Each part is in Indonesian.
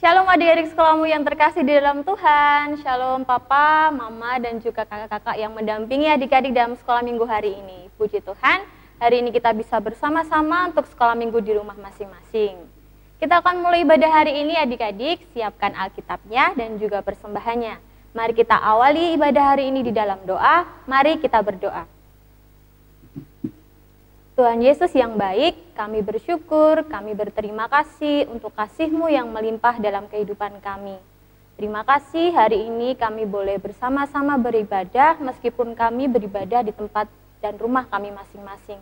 Shalom adik-adik sekolahmu yang terkasih di dalam Tuhan. Shalom papa, mama, dan juga kakak-kakak yang mendampingi adik-adik dalam sekolah minggu hari ini. Puji Tuhan, hari ini kita bisa bersama-sama untuk sekolah minggu di rumah masing-masing. Kita akan mulai ibadah hari ini adik-adik, siapkan Alkitabnya dan juga persembahannya. Mari kita awali ibadah hari ini di dalam doa, mari kita berdoa. Tuhan Yesus yang baik, kami bersyukur, kami berterima kasih untuk kasih-Mu yang melimpah dalam kehidupan kami. Terima kasih hari ini kami boleh bersama-sama beribadah meskipun kami beribadah di tempat dan rumah kami masing-masing.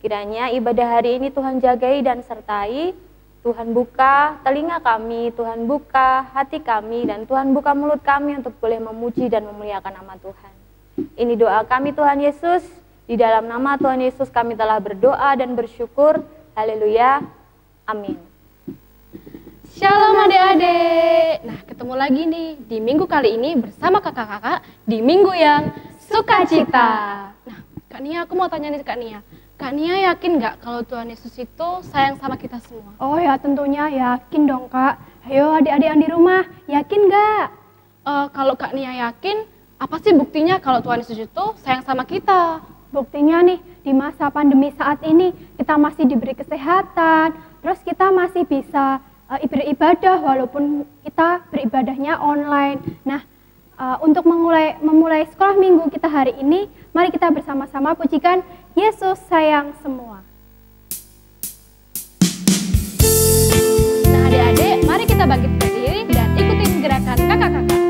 Kiranya ibadah hari ini Tuhan jagai dan sertai, Tuhan buka telinga kami, Tuhan buka hati kami, dan Tuhan buka mulut kami untuk boleh memuji dan memuliakan nama Tuhan. Ini doa kami Tuhan Yesus. Di dalam nama Tuhan Yesus kami telah berdoa dan bersyukur. Haleluya. Amin. Shalom adik-adik. Nah, ketemu lagi nih di minggu kali ini bersama kakak-kakak di minggu yang sukacita. Nah, Kak Nia, aku mau tanya nih Kak Nia. Kak Nia yakin nggak kalau Tuhan Yesus itu sayang sama kita semua? Oh ya, tentunya yakin dong Kak. Ayo adik-adik yang di rumah, yakin nggak? Kalau Kak Nia yakin, apa sih buktinya kalau Tuhan Yesus itu sayang sama kita? Buktinya nih, di masa pandemi saat ini kita masih diberi kesehatan, terus kita masih bisa beribadah walaupun kita beribadahnya online. Nah, untuk memulai sekolah minggu kita hari ini, mari kita bersama-sama pujikan Yesus sayang semua. Nah adik-adik, mari kita bangkit berdiri dan ikutin gerakan kakak-kakak.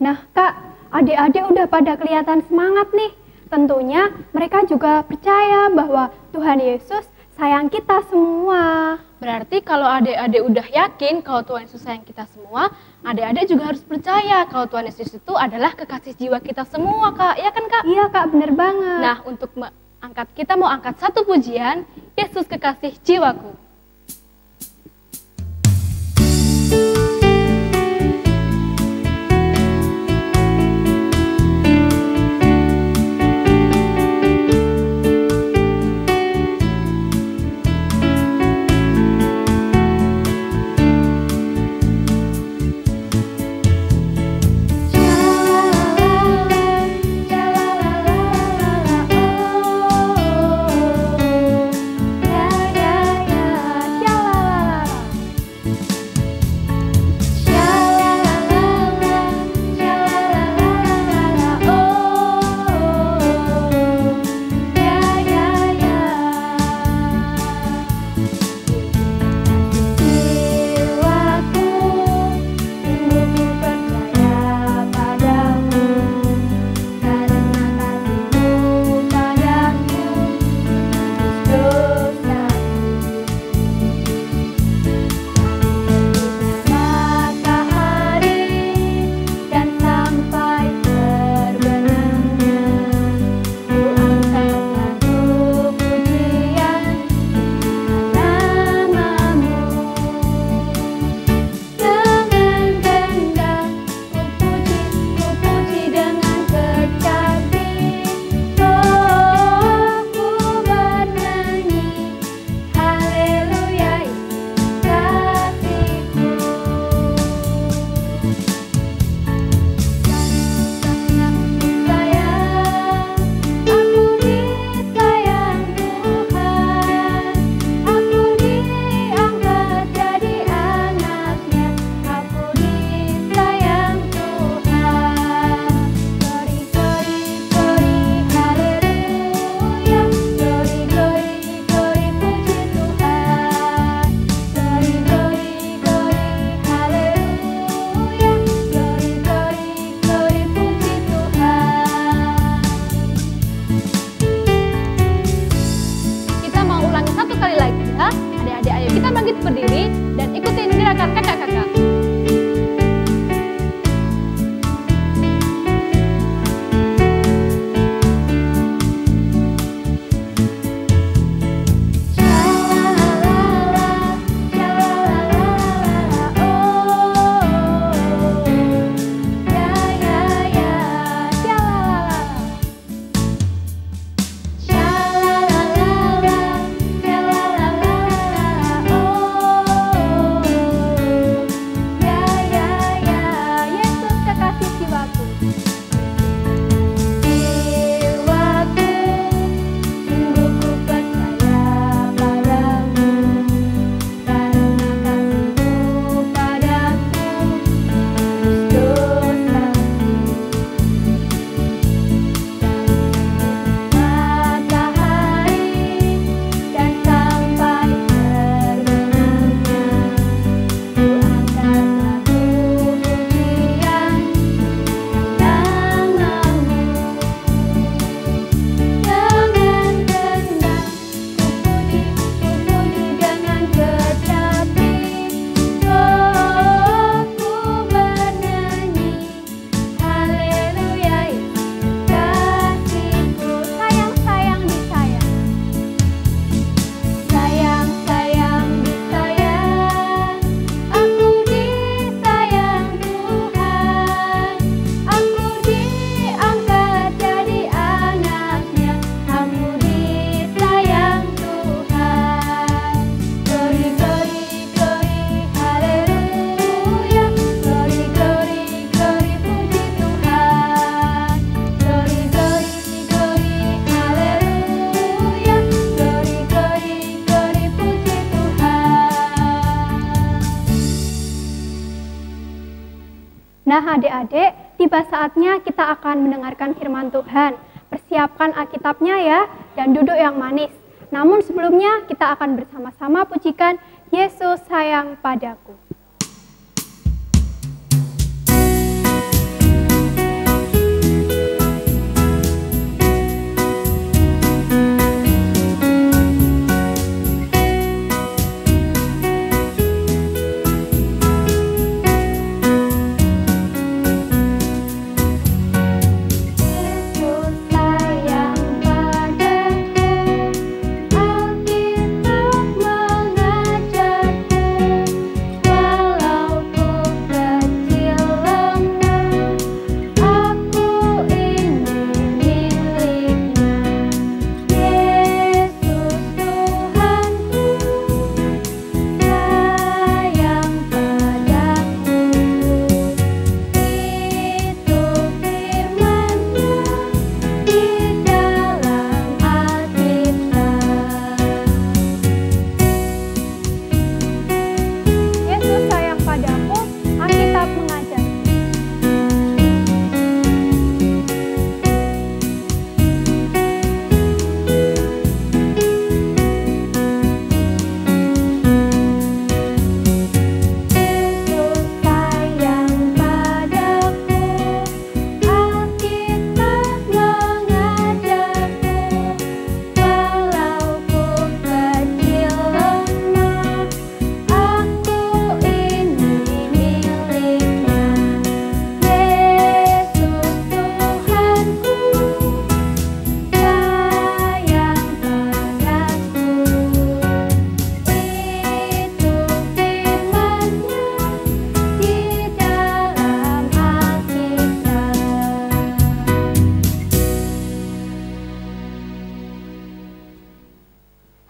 Nah Kak, adik-adik udah pada kelihatan semangat nih. Tentunya mereka juga percaya bahwa Tuhan Yesus sayang kita semua. Berarti kalau adik-adik udah yakin kalau Tuhan Yesus sayang kita semua, adik-adik juga harus percaya kalau Tuhan Yesus itu adalah kekasih jiwa kita semua, Kak. Ya kan, Kak? Iya, Kak, bener banget. Nah, untuk kita mau angkat satu pujian, Yesus kekasih jiwaku. Ya, ya, ya. Ayo kita bangkit berdiri dan ikutin gerakan kakak-kakak. Nah adik-adik, tiba saatnya kita akan mendengarkan firman Tuhan. Persiapkan Alkitabnya ya, dan duduk yang manis. Namun sebelumnya kita akan bersama-sama pujikan Yesus sayang padaku.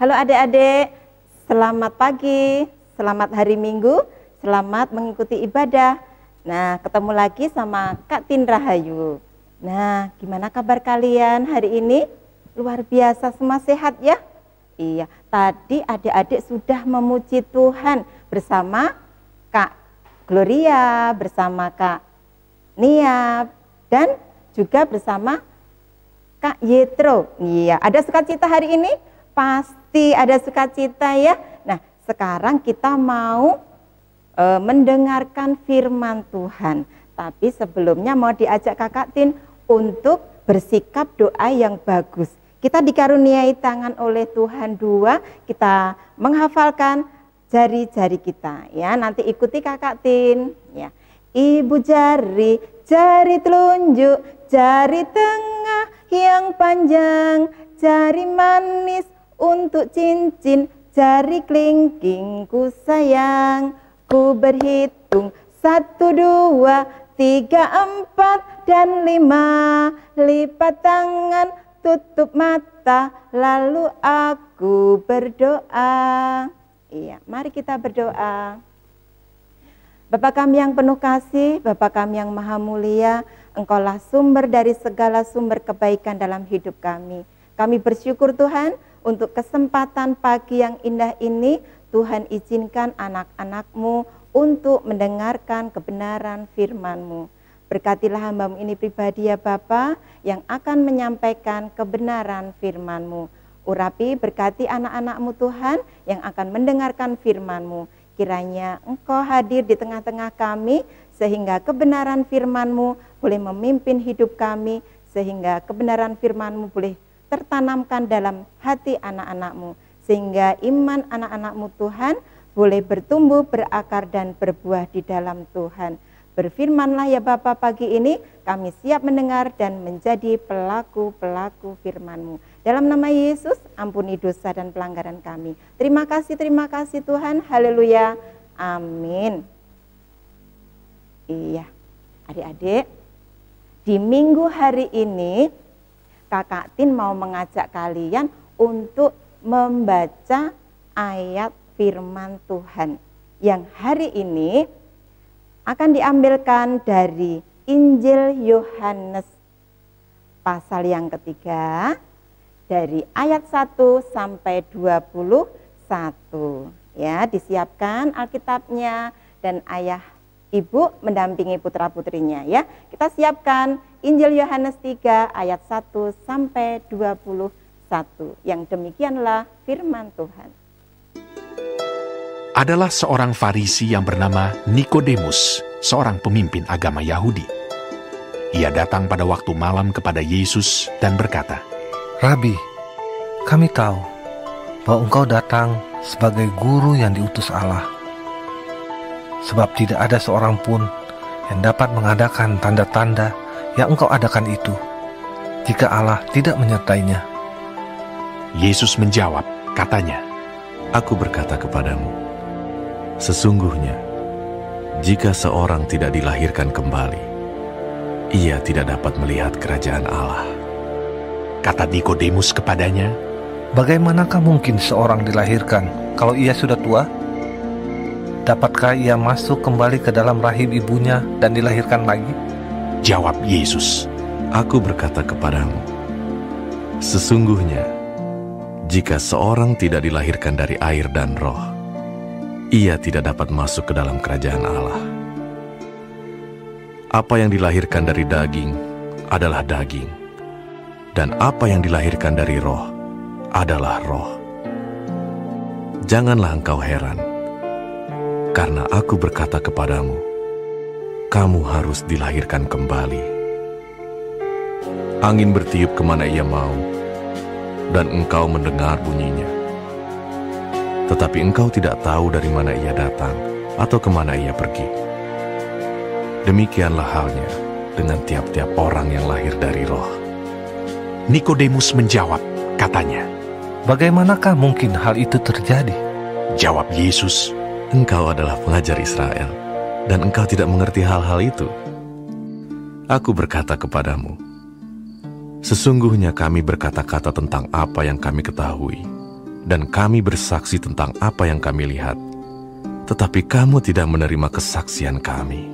Halo adik-adik, selamat pagi, selamat hari Minggu, selamat mengikuti ibadah. Nah, ketemu lagi sama Kak Tin Rahayu. Nah, gimana kabar kalian hari ini? Luar biasa, semua sehat ya? Iya, tadi adik-adik sudah memuji Tuhan bersama Kak Gloria, bersama Kak Nia, dan juga bersama Kak Yetro. Iya, ada sukacita hari ini? Pasti ada sukacita ya. Nah, sekarang kita mau mendengarkan firman Tuhan. Tapi sebelumnya mau diajak Kakak Tin untuk bersikap doa yang bagus. Kita dikaruniai tangan oleh Tuhan 2, kita menghafalkan jari-jari kita ya. Nanti ikuti Kakak Tin ya. Ibu jari, jari telunjuk, jari tengah yang panjang, jari manis untuk cincin, jari kelingking ku sayang. Ku berhitung 1, 2, 3, 4, dan 5. Lipat tangan, tutup mata, lalu aku berdoa. Iya, mari kita berdoa. Bapa kami yang penuh kasih, Bapa kami yang maha mulia, Engkaulah sumber dari segala sumber kebaikan dalam hidup kami. Kami bersyukur Tuhan untuk kesempatan pagi yang indah ini. Tuhan izinkan anak-anak-Mu untuk mendengarkan kebenaran firman-Mu. Berkatilah hamba-Mu ini pribadi ya Bapa, yang akan menyampaikan kebenaran firman-Mu. Urapi berkati anak-anak-Mu Tuhan yang akan mendengarkan firman-Mu. Kiranya Engkau hadir di tengah-tengah kami, sehingga kebenaran firman-Mu boleh memimpin hidup kami, sehingga kebenaran firman-Mu boleh tertanamkan dalam hati anak-anak-Mu, sehingga iman anak-anak-Mu Tuhan boleh bertumbuh, berakar, dan berbuah di dalam Tuhan. Berfirmanlah ya Bapa pagi ini, kami siap mendengar dan menjadi pelaku-pelaku firman-Mu. Dalam nama Yesus, ampuni dosa dan pelanggaran kami. Terima kasih Tuhan. Haleluya. Amin. Iya, adik-adik, di minggu hari ini, Kakak Tin mau mengajak kalian untuk membaca ayat firman Tuhan. Yang hari ini akan diambilkan dari Injil Yohanes pasal yang ketiga, dari ayat 1 sampai 21. Ya, disiapkan Alkitabnya dan ayah ibu mendampingi putra-putrinya ya. Kita siapkan Injil Yohanes 3 ayat 1 sampai 21. Yang demikianlah firman Tuhan. Adalah seorang Farisi yang bernama Nikodemus, seorang pemimpin agama Yahudi. Ia datang pada waktu malam kepada Yesus dan berkata, Rabi, kami tahu bahwa Engkau datang sebagai guru yang diutus Allah. Sebab tidak ada seorang pun yang dapat mengadakan tanda-tanda yang Engkau adakan itu, jika Allah tidak menyertainya. Yesus menjawab, katanya, Aku berkata kepadamu, sesungguhnya, jika seorang tidak dilahirkan kembali, ia tidak dapat melihat kerajaan Allah. Kata Nikodemus kepadanya, Bagaimanakah mungkin seorang dilahirkan kalau ia sudah tua? Dapatkah ia masuk kembali ke dalam rahim ibunya dan dilahirkan lagi? Jawab Yesus, Aku berkata kepadamu, sesungguhnya, jika seorang tidak dilahirkan dari air dan roh, ia tidak dapat masuk ke dalam kerajaan Allah. Apa yang dilahirkan dari daging adalah daging, dan apa yang dilahirkan dari roh adalah roh. Janganlah engkau heran, karena aku berkata kepadamu, kamu harus dilahirkan kembali. Angin bertiup kemana ia mau, dan engkau mendengar bunyinya. Tetapi engkau tidak tahu dari mana ia datang, atau kemana ia pergi. Demikianlah halnya dengan tiap-tiap orang yang lahir dari roh. Nikodemus menjawab, katanya, Bagaimanakah mungkin hal itu terjadi? Jawab Yesus, Engkau adalah pengajar Israel, dan engkau tidak mengerti hal-hal itu. Aku berkata kepadamu, sesungguhnya kami berkata-kata tentang apa yang kami ketahui, dan kami bersaksi tentang apa yang kami lihat, tetapi kamu tidak menerima kesaksian kami.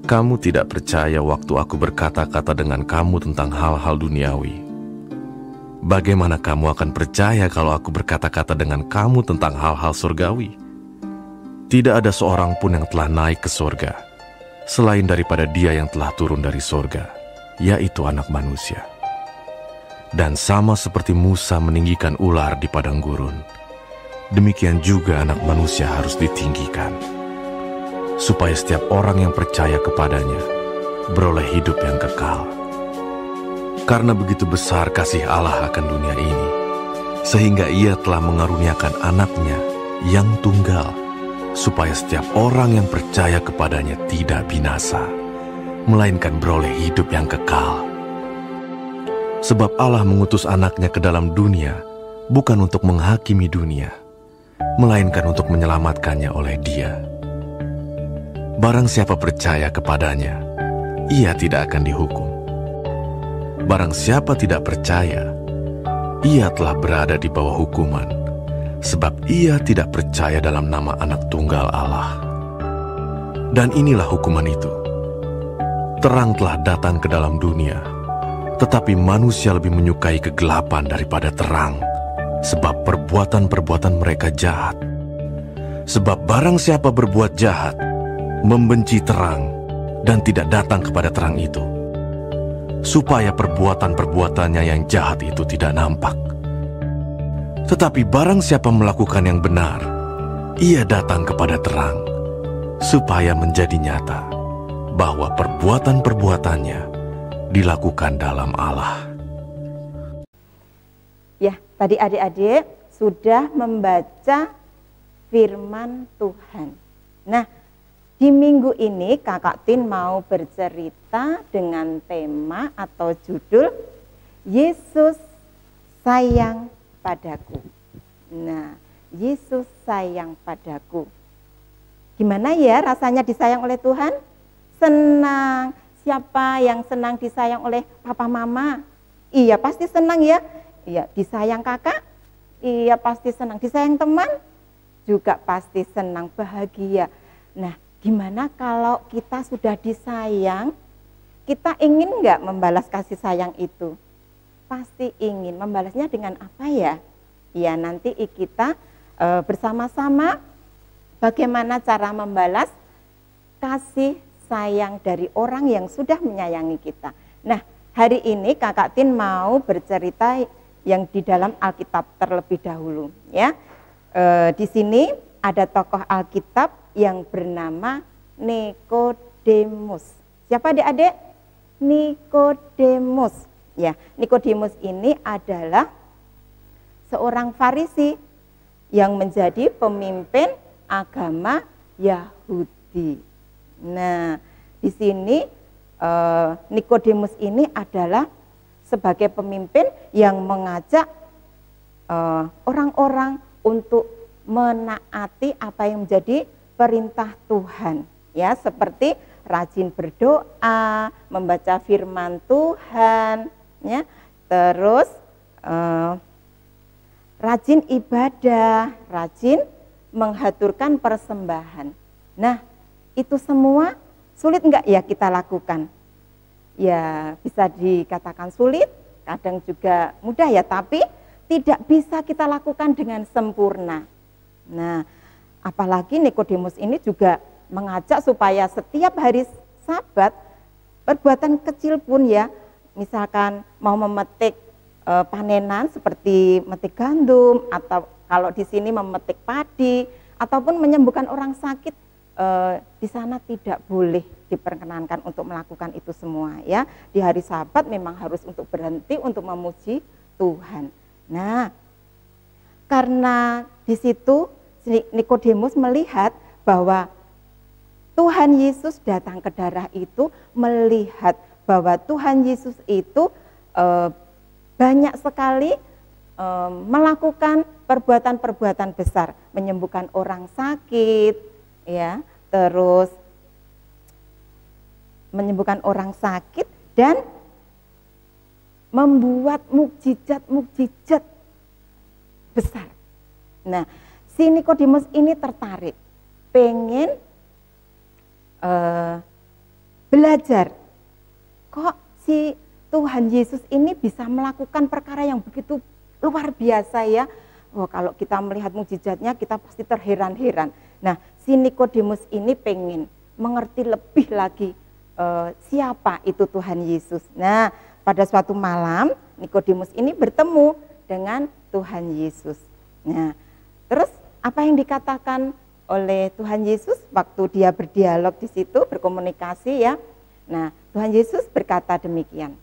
Kamu tidak percaya waktu aku berkata-kata dengan kamu tentang hal-hal duniawi. Bagaimana kamu akan percaya kalau aku berkata-kata dengan kamu tentang hal-hal surgawi? Tidak ada seorang pun yang telah naik ke surga, selain daripada Dia yang telah turun dari surga, yaitu Anak Manusia. Dan sama seperti Musa meninggikan ular di padang gurun, demikian juga Anak Manusia harus ditinggikan, supaya setiap orang yang percaya kepadanya beroleh hidup yang kekal. Karena begitu besar kasih Allah akan dunia ini, sehingga Ia telah mengaruniakan Anaknya yang tunggal, supaya setiap orang yang percaya kepadanya tidak binasa, melainkan beroleh hidup yang kekal. Sebab Allah mengutus anaknya ke dalam dunia, bukan untuk menghakimi dunia, melainkan untuk menyelamatkannya oleh Dia. Barang siapa percaya kepadanya, ia tidak akan dihukum. Barang siapa tidak percaya, ia telah berada di bawah hukuman, sebab ia tidak percaya dalam nama Anak Tunggal Allah. Dan inilah hukuman itu. Terang telah datang ke dalam dunia, tetapi manusia lebih menyukai kegelapan daripada terang, sebab perbuatan-perbuatan mereka jahat. Sebab barang siapa berbuat jahat, membenci terang, dan tidak datang kepada terang itu, supaya perbuatan-perbuatannya yang jahat itu tidak nampak. Tetapi barang siapa melakukan yang benar, ia datang kepada terang, supaya menjadi nyata bahwa perbuatan-perbuatannya dilakukan dalam Allah. Ya, tadi adik-adik sudah membaca firman Tuhan. Nah, di minggu ini Kakak Tin mau bercerita dengan tema atau judul Yesus sayang padaku. Nah, Yesus sayang padaku. Gimana ya rasanya disayang oleh Tuhan? Senang. Siapa yang senang disayang oleh papa mama? Iya, pasti senang ya. Iya, disayang kakak? Iya, pasti senang. Disayang teman? Juga pasti senang, bahagia. Nah, gimana kalau kita sudah disayang, kita ingin nggak membalas kasih sayang itu? Pasti ingin. Membalasnya dengan apa ya? Ya, nanti kita bersama-sama bagaimana cara membalas kasih sayang dari orang yang sudah menyayangi kita. Nah, hari ini Kakak Tin mau bercerita yang di dalam Alkitab terlebih dahulu. Ya, di sini ada tokoh Alkitab yang bernama Nikodemus. Siapa adik-adik? Nikodemus. Ya, Nikodemus ini adalah seorang Farisi yang menjadi pemimpin agama Yahudi. Nah, di sini Nikodemus ini adalah sebagai pemimpin yang mengajak orang-orang untuk menaati apa yang menjadi perintah Tuhan, ya, seperti rajin berdoa, membaca firman Tuhan, ya, terus rajin ibadah, rajin menghaturkan persembahan. Nah, itu semua sulit enggak ya kita lakukan? Ya, bisa dikatakan sulit, kadang juga mudah ya, tapi tidak bisa kita lakukan dengan sempurna. Nah, apalagi Nikodemus ini juga mengajak supaya setiap hari Sabat, perbuatan kecil pun ya, misalkan mau memetik panenan seperti memetik gandum, atau kalau di sini memetik padi, ataupun menyembuhkan orang sakit, di sana tidak boleh diperkenankan untuk melakukan itu semua ya. Di hari Sabat memang harus untuk berhenti untuk memuji Tuhan. Nah, karena di situ Nikodemus melihat bahwa Tuhan Yesus datang ke daerah itu, melihat bahwa Tuhan Yesus itu banyak sekali melakukan perbuatan-perbuatan besar, menyembuhkan orang sakit, ya, terus menyembuhkan orang sakit dan membuat mukjizat-mukjizat besar. Nah, si Nikodemus ini tertarik, pengen belajar. Kok si Tuhan Yesus ini bisa melakukan perkara yang begitu luar biasa ya? Oh, kalau kita melihat mukjizatnya kita pasti terheran-heran. Nah, si Nikodemus ini pengen mengerti lebih lagi siapa itu Tuhan Yesus. Nah, pada suatu malam Nikodemus ini bertemu dengan Tuhan Yesus. Nah, terus apa yang dikatakan oleh Tuhan Yesus waktu dia berdialog di situ, berkomunikasi ya. Nah, Tuhan Yesus berkata demikian.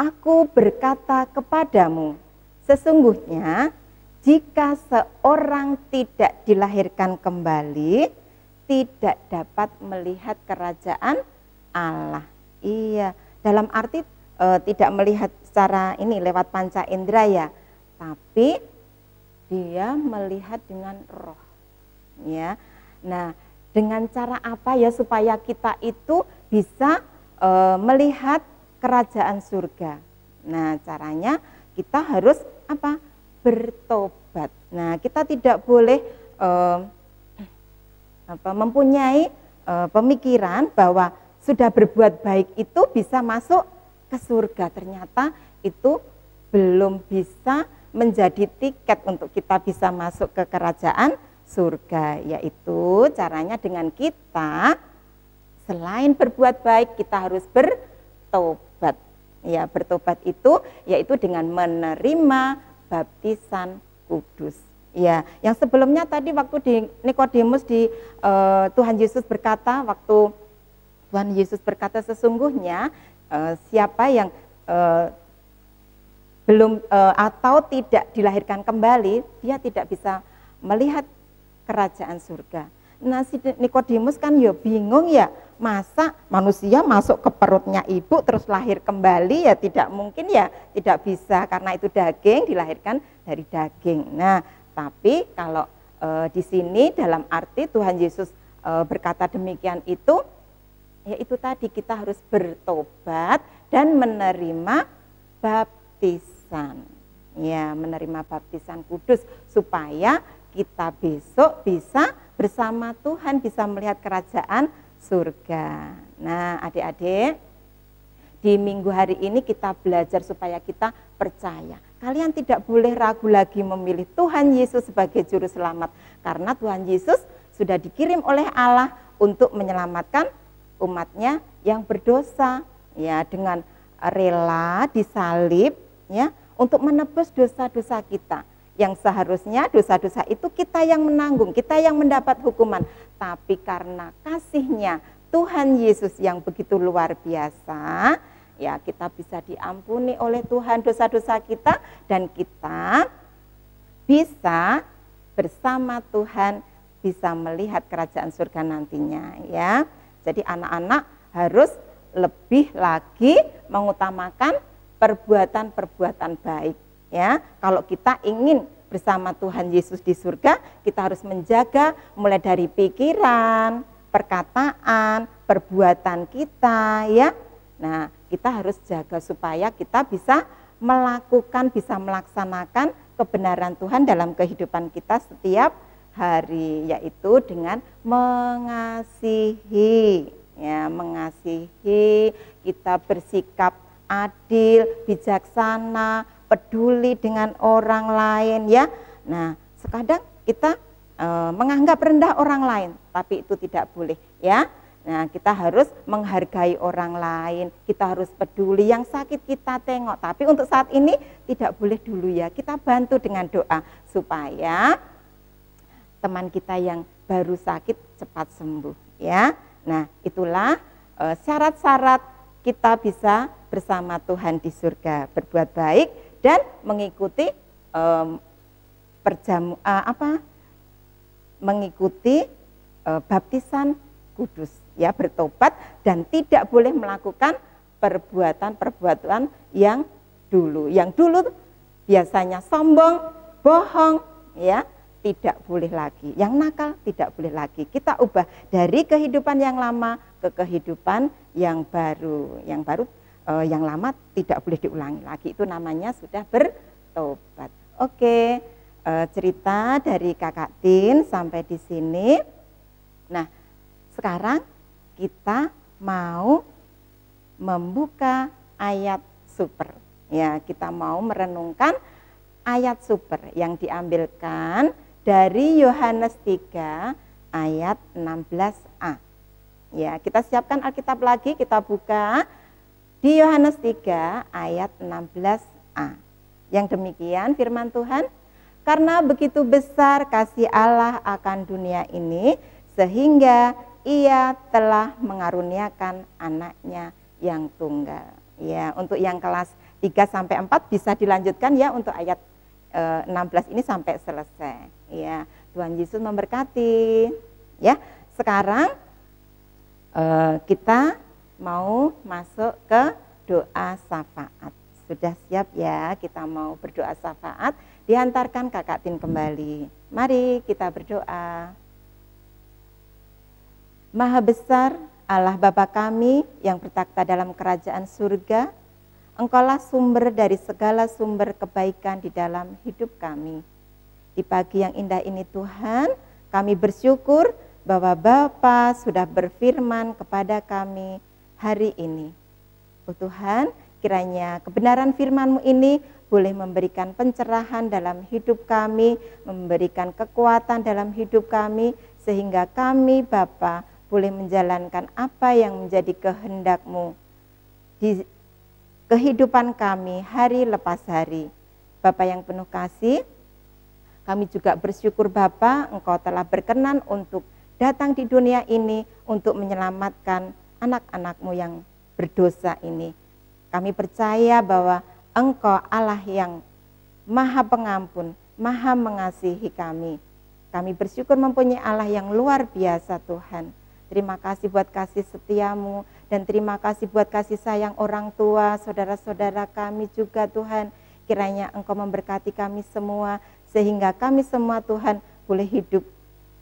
Aku berkata kepadamu, sesungguhnya jika seorang tidak dilahirkan kembali, tidak dapat melihat kerajaan Allah. Iya, dalam arti tidak melihat secara ini lewat panca indera ya, tapi dia melihat dengan roh. Ya, nah dengan cara apa ya supaya kita itu bisa melihat kerajaan surga? Nah, caranya kita harus apa? Bertobat. Nah, kita tidak boleh mempunyai pemikiran bahwa sudah berbuat baik itu bisa masuk ke surga. Ternyata itu belum bisa menjadi tiket untuk kita bisa masuk ke kerajaan surga, yaitu caranya dengan kita selain berbuat baik kita harus bertobat. Ya, bertobat itu yaitu dengan menerima baptisan kudus. Ya, yang sebelumnya tadi waktu di Nikodemus Tuhan Yesus berkata, waktu Tuhan Yesus berkata sesungguhnya siapa yang belum atau tidak dilahirkan kembali, dia tidak bisa melihat kerajaan surga. Nah, si Nikodemus kan ya bingung ya, masa manusia masuk ke perutnya ibu terus lahir kembali, ya tidak mungkin ya, tidak bisa karena itu daging, dilahirkan dari daging. Nah, tapi kalau di sini dalam arti Tuhan Yesus berkata demikian itu, yaitu tadi kita harus bertobat dan menerima baptisan. Ya, menerima baptisan kudus supaya kita besok bisa bersama Tuhan, bisa melihat kerajaan surga. Nah, adik-adik, di minggu hari ini kita belajar supaya kita percaya. Kalian tidak boleh ragu lagi memilih Tuhan Yesus sebagai juru selamat, karena Tuhan Yesus sudah dikirim oleh Allah untuk menyelamatkan umatnya yang berdosa, ya, dengan rela disalib, ya, untuk menebus dosa-dosa kita. Yang seharusnya dosa-dosa itu kita yang menanggung, kita yang mendapat hukuman. Tapi karena kasihnya Tuhan Yesus yang begitu luar biasa, ya, kita bisa diampuni oleh Tuhan dosa-dosa kita, dan kita bisa bersama Tuhan bisa melihat kerajaan surga nantinya, ya. Jadi anak-anak harus lebih lagi mengutamakan perbuatan-perbuatan baik, ya. Kalau kita ingin bersama Tuhan Yesus di surga, kita harus menjaga mulai dari pikiran, perkataan, perbuatan kita, ya. Nah, kita harus jaga supaya kita bisa melakukan, bisa melaksanakan kebenaran Tuhan dalam kehidupan kita setiap hari, yaitu dengan mengasihi, ya, mengasihi, kita bersikap adil, bijaksana, peduli dengan orang lain, ya. Nah, sekadang kita menganggap rendah orang lain, tapi itu tidak boleh, ya. Nah, kita harus menghargai orang lain, kita harus peduli, yang sakit kita tengok, tapi untuk saat ini tidak boleh dulu, ya. Kita bantu dengan doa supaya teman kita yang baru sakit cepat sembuh, ya. Nah, itulah syarat-syarat kita bisa bersama Tuhan di surga, berbuat baik dan mengikuti mengikuti baptisan kudus, ya, bertobat dan tidak boleh melakukan perbuatan-perbuatan yang dulu. Yang dulu biasanya sombong, bohong, ya, tidak boleh lagi. Yang nakal tidak boleh lagi. Kita ubah dari kehidupan yang lama ke kehidupan yang baru. Yang lama tidak boleh diulangi lagi. Itu namanya sudah bertobat. Oke, cerita dari Kakak Tin sampai di sini. Nah, sekarang kita mau membuka ayat super. Ya, kita mau merenungkan ayat super yang diambilkan dari Yohanes 3 ayat 16a. Ya, kita siapkan Alkitab lagi, kita buka di Yohanes 3 ayat 16a. Yang demikian firman Tuhan, karena begitu besar kasih Allah akan dunia ini, sehingga Ia telah mengaruniakan anaknya yang tunggal. Ya, untuk yang kelas 3 sampai 4 bisa dilanjutkan, ya, untuk ayat 16 ini sampai selesai. Ya, Tuhan Yesus memberkati. Ya, sekarang kita mau masuk ke doa syafaat. Sudah siap ya, kita mau berdoa syafaat. Diantarkan Kakak Tin kembali. Mari kita berdoa. Maha besar Allah Bapa kami yang bertakhta dalam kerajaan surga, Engkaulah sumber dari segala sumber kebaikan di dalam hidup kami. Di pagi yang indah ini Tuhan, kami bersyukur bahwa Bapa sudah berfirman kepada kami hari ini. Oh Tuhan, kiranya kebenaran firman-Mu ini boleh memberikan pencerahan dalam hidup kami, memberikan kekuatan dalam hidup kami, sehingga kami Bapa boleh menjalankan apa yang menjadi kehendak-Mu di kehidupan kami hari lepas hari. Bapa yang penuh kasih, kami juga bersyukur Bapa, Engkau telah berkenan untuk datang di dunia ini untuk menyelamatkan anak-anak-Mu yang berdosa ini. Kami percaya bahwa Engkau Allah yang Maha Pengampun, Maha Mengasihi kami. Kami bersyukur mempunyai Allah yang luar biasa Tuhan. Terima kasih buat kasih setia-Mu, dan terima kasih buat kasih sayang orang tua, saudara-saudara kami juga Tuhan. Kiranya Engkau memberkati kami semua, sehingga kami semua Tuhan boleh hidup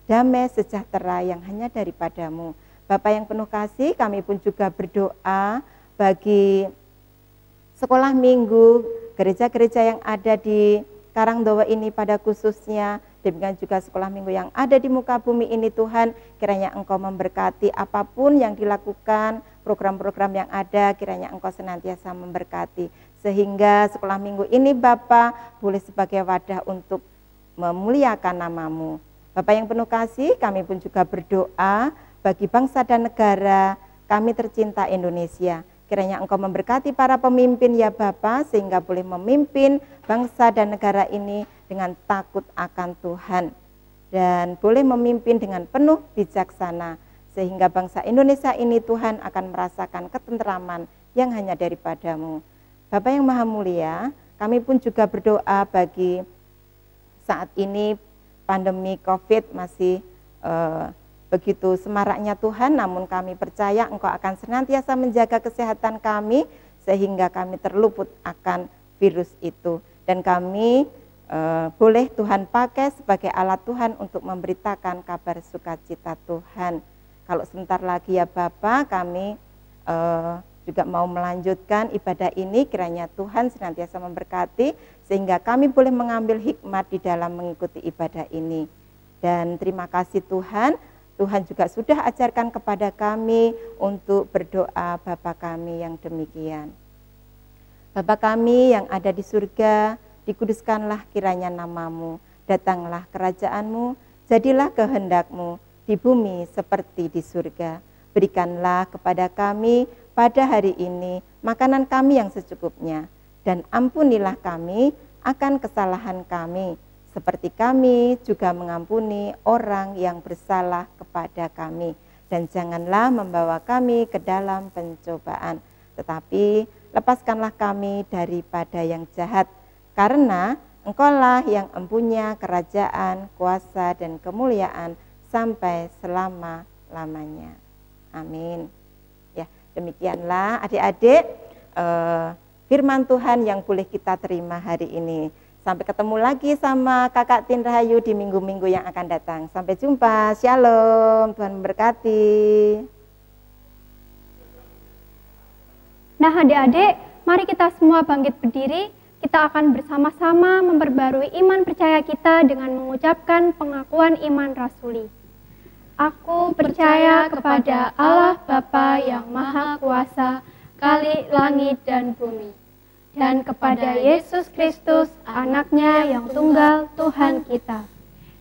damai sejahtera yang hanya daripada-Mu. Bapa yang penuh kasih, kami pun juga berdoa bagi sekolah minggu, gereja-gereja yang ada di Karangdowo ini pada khususnya, demikian juga sekolah minggu yang ada di muka bumi ini Tuhan. Kiranya Engkau memberkati apapun yang dilakukan, program-program yang ada, kiranya Engkau senantiasa memberkati. Sehingga sekolah minggu ini Bapa boleh sebagai wadah untuk memuliakan nama-Mu. Bapa yang penuh kasih, kami pun juga berdoa bagi bangsa dan negara kami tercinta Indonesia. Kiranya Engkau memberkati para pemimpin ya Bapa, sehingga boleh memimpin bangsa dan negara ini dengan takut akan Tuhan. Dan boleh memimpin dengan penuh bijaksana, sehingga bangsa Indonesia ini Tuhan akan merasakan ketenteraman yang hanya daripada-Mu. Bapa yang Maha Mulia, kami pun juga berdoa bagi saat ini pandemi COVID masih begitu semaraknya Tuhan, namun kami percaya Engkau akan senantiasa menjaga kesehatan kami, sehingga kami terluput akan virus itu. Dan kami boleh Tuhan pakai sebagai alat Tuhan untuk memberitakan kabar sukacita Tuhan. Kalau sebentar lagi ya Bapa, kami juga mau melanjutkan ibadah ini, kiranya Tuhan senantiasa memberkati, sehingga kami boleh mengambil hikmat di dalam mengikuti ibadah ini. Dan terima kasih Tuhan, Tuhan juga sudah ajarkan kepada kami untuk berdoa Bapa kami yang demikian. Bapa kami yang ada di surga, dikuduskanlah kiranya nama-Mu, datanglah kerajaan-Mu, jadilah kehendak-Mu di bumi seperti di surga. Berikanlah kepada kami pada hari ini makanan kami yang secukupnya, dan ampunilah kami akan kesalahan kami, seperti kami juga mengampuni orang yang bersalah kepada kami. Dan janganlah membawa kami ke dalam pencobaan, tetapi lepaskanlah kami daripada yang jahat. Karena Engkaulah yang empunya kerajaan, kuasa, dan kemuliaan sampai selama-lamanya. Amin. Ya, demikianlah adik-adik firman Tuhan yang boleh kita terima hari ini. Sampai ketemu lagi sama Kakak Tin Rahayu di minggu-minggu yang akan datang. Sampai jumpa, shalom, Tuhan memberkati. Nah adik-adik, mari kita semua bangkit berdiri. Kita akan bersama-sama memperbarui iman percaya kita dengan mengucapkan pengakuan iman rasuli. Aku percaya kepada Allah Bapa yang Maha Kuasa, Khalik langit dan bumi, dan kepada Yesus Kristus, anaknya yang tunggal Tuhan kita,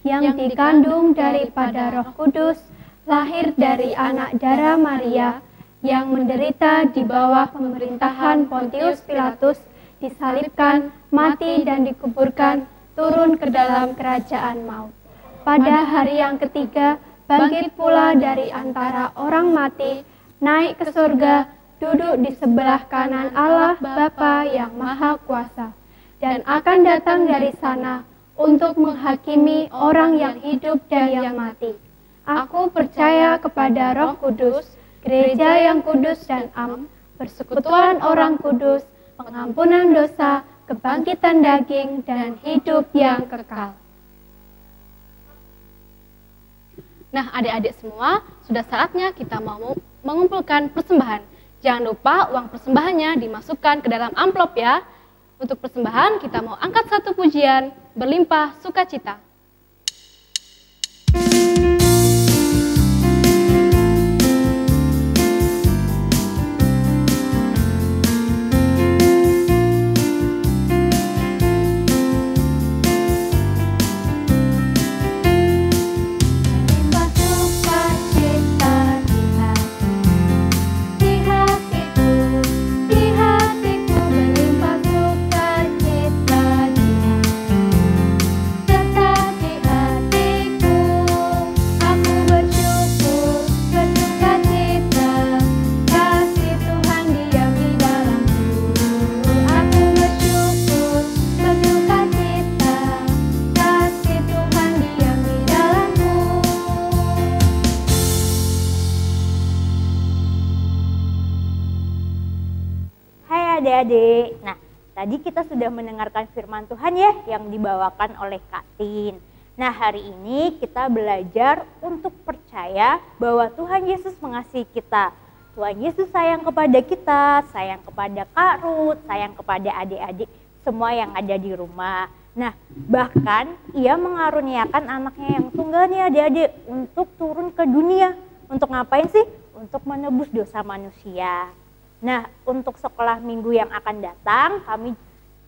yang dikandung daripada Roh Kudus, lahir dari anak darah Maria, yang menderita di bawah pemerintahan Pontius Pilatus, disalibkan, mati dan dikuburkan, turun ke dalam kerajaan maut. Pada hari yang ketiga, bangkit pula dari antara orang mati, naik ke surga, duduk di sebelah kanan Allah Bapa yang Maha Kuasa, dan akan datang dari sana untuk menghakimi orang yang hidup dan yang mati. Aku percaya kepada Roh Kudus, gereja yang kudus dan am, persekutuan orang kudus, pengampunan dosa, kebangkitan daging, dan hidup yang kekal. Nah, adik-adik semua, sudah saatnya kita mau mengumpulkan persembahan. Jangan lupa uang persembahannya dimasukkan ke dalam amplop ya. Untuk persembahan, kita mau angkat satu pujian, berlimpah sukacita. Adik-adik, nah tadi kita sudah mendengarkan firman Tuhan ya yang dibawakan oleh Kak Tin. Nah hari ini kita belajar untuk percaya bahwa Tuhan Yesus mengasihi kita. Tuhan Yesus sayang kepada kita, sayang kepada Kak Ruth, sayang kepada adik-adik semua yang ada di rumah. Nah bahkan ia mengaruniakan anaknya yang tunggal nih adik-adik untuk turun ke dunia. Untuk ngapain sih? Untuk menebus dosa manusia. Nah, untuk sekolah minggu yang akan datang,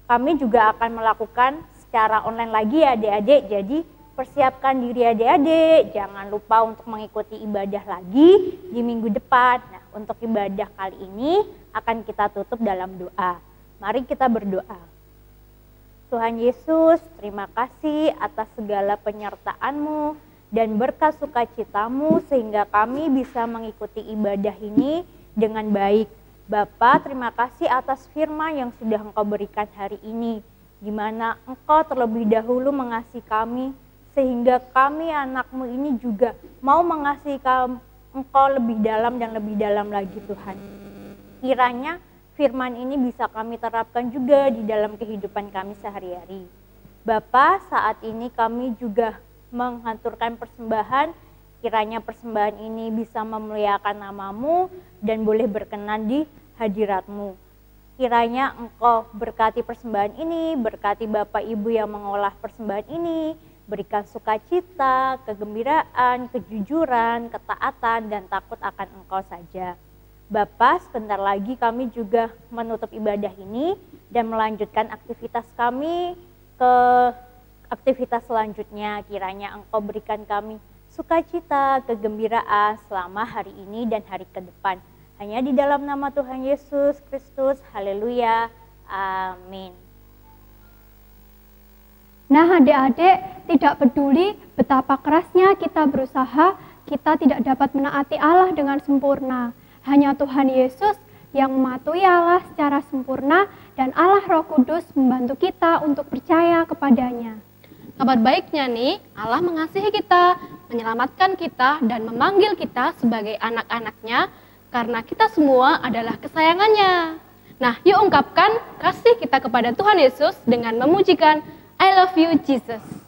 kami juga akan melakukan secara online lagi ya adik-adik. Jadi persiapkan diri adik-adik, jangan lupa untuk mengikuti ibadah lagi di minggu depan. Nah, untuk ibadah kali ini akan kita tutup dalam doa. Mari kita berdoa. Tuhan Yesus, terima kasih atas segala penyertaan-Mu dan berkat sukacita-Mu sehingga kami bisa mengikuti ibadah ini dengan baik. Bapa, terima kasih atas firman yang sudah Engkau berikan hari ini, di mana Engkau terlebih dahulu mengasihi kami, sehingga kami anak-Mu ini juga mau mengasihi Engkau lebih dalam dan lebih dalam lagi Tuhan. Kiranya firman ini bisa kami terapkan juga di dalam kehidupan kami sehari-hari. Bapa, saat ini kami juga menghanturkan persembahan, kiranya persembahan ini bisa memuliakan nama-Mu dan boleh berkenan di hadirat-Mu. Kiranya Engkau berkati persembahan ini, berkati Bapak Ibu yang mengolah persembahan ini, berikan sukacita, kegembiraan, kejujuran, ketaatan, dan takut akan Engkau saja. Bapa, sebentar lagi kami juga menutup ibadah ini dan melanjutkan aktivitas kami ke aktivitas selanjutnya. Kiranya Engkau berikan kami sukacita, kegembiraan selama hari ini dan hari ke depan. Hanya di dalam nama Tuhan Yesus Kristus, haleluya, amin. Nah adik-adik, tidak peduli betapa kerasnya kita berusaha, kita tidak dapat menaati Allah dengan sempurna. Hanya Tuhan Yesus yang mematuhi Allah secara sempurna dan Allah Roh Kudus membantu kita untuk percaya kepadanya. Kabar baiknya nih, Allah mengasihi kita, menyelamatkan kita, dan memanggil kita sebagai anak-anaknya, karena kita semua adalah kesayangannya. Nah, yuk ungkapkan kasih kita kepada Tuhan Yesus dengan memujikan I love you Jesus.